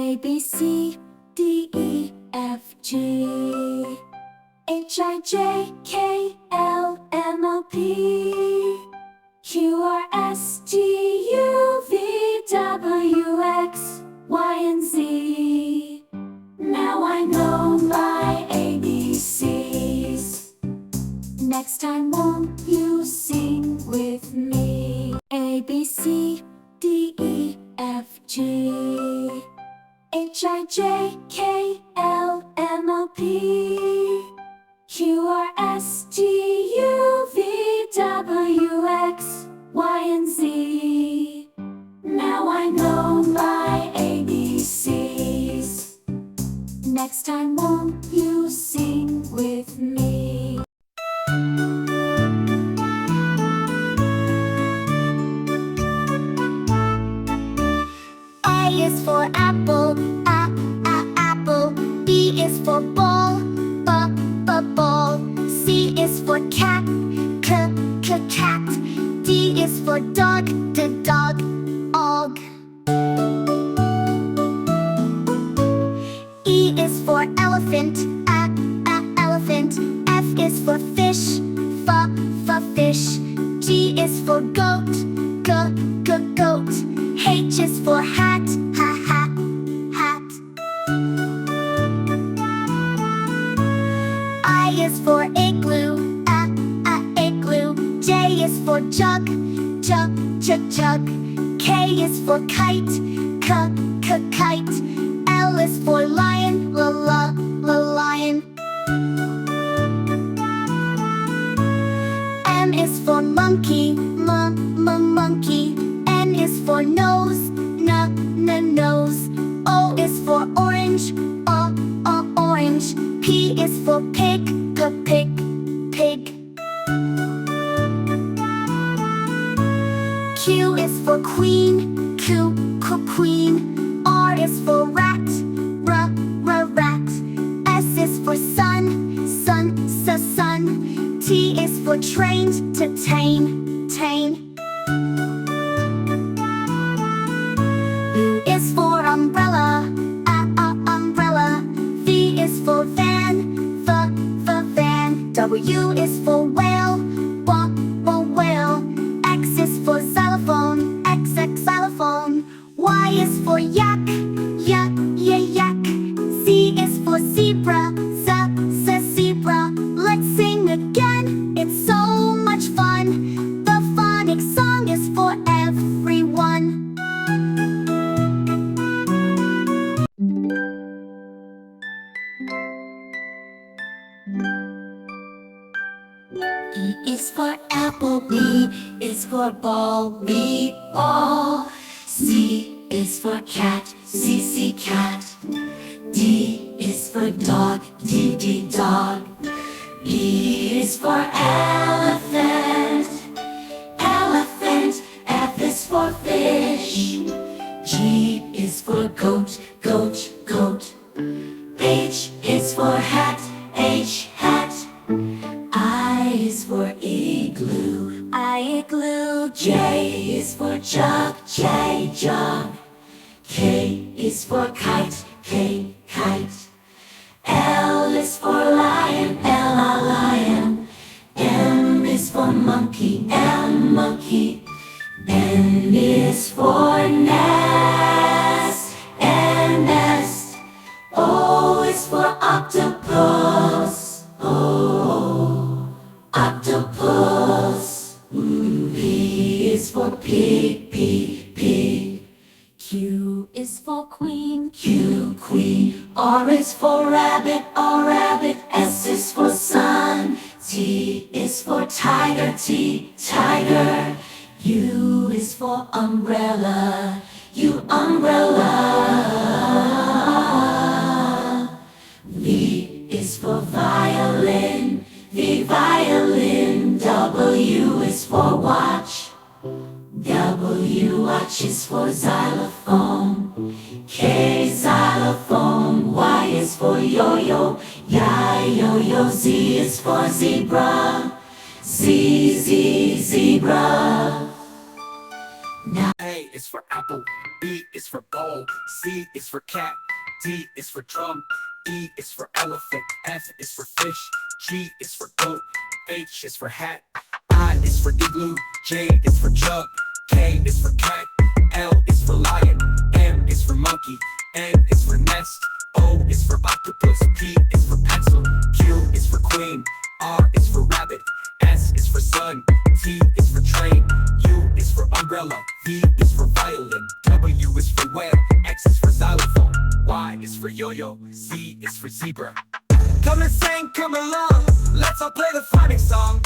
A, B, C, D, E, F, G, H, I, J, K, L, M, O, P, Q, R, S, T, U, V, W, X, Y, and Z. Now I know my ABCs. Next time won't you sing with me? A, B, C, D, E, F, G, H, I, J, K, L, M, O, P, Q, R, S, T, U, V, W, X, Y, and Z. Now I know my ABCs. Next time won't you sing with me? A is for apple, apple. B is for ball, ball. C is for cat, cat. D is for dog, dog, og. E is for elephant, elephant. F is for fish, fish. G is for goat, goat. H is for hat, hat. I is for igloo, igloo. J is for jug, jug. K is for kite, kite. L is for lion, lion. M is for monkey, monkey. N is for nose, nose. O is for orange, orange. P is for pig, pig. Q is for queen, queen. R is for rat, rat. S is for sun. T is for train, tame. U is for umbrella, umbrella. V is for van, van. W is for whale, whale. X is for xylophone, xylophone. Y is for yak, yak. Z is for zebra, zebra. Let's sing again, it's so much fun. The phonics song is for everyone. E is for apple, B is for ball, ball. C is for cat, C, cat. D is for dog, D, dog. E is for elephant, elephant. F is for fish. G is for goat, goat. H is for hat, H, hat. I is for igloo, igloo. J is for jug, J, jug. K is for kite, K, kite. L is for lion, L, lion. M is for monkey, M, monkey. N is for nest, N, nest. O is for octopus, O, octopus. P is for pig, pig. Q is for queen, Q, queen. R is for rabbit, R, rabbit. S is for sun. T is for tiger, T, tiger. U is for umbrella, U, umbrella. V is for violin, V, violin. W is for watch, W, watch is for xylophone. K, xylophone. Y is for yo-yo, yo-yo. Z is for zebra, Z, zebra. Now is for apple, B is for bowl, C is for cat, D is for drum, E is for elephant, F is for fish, G is for goat, H is for hat, I is for igloo, J is for jug, K is for cat, L is for lion, M is for monkey, N is for nest, O is for octopus, P is for pencil, Q is for queen, R is for rabbit, S is for sun, T is for train, U is for umbrella, V is for violin, W is for whale, X is for xylophone, Y is for yo-yo, Z is for zebra. Come and sing, come along, let's all play the Phonics song.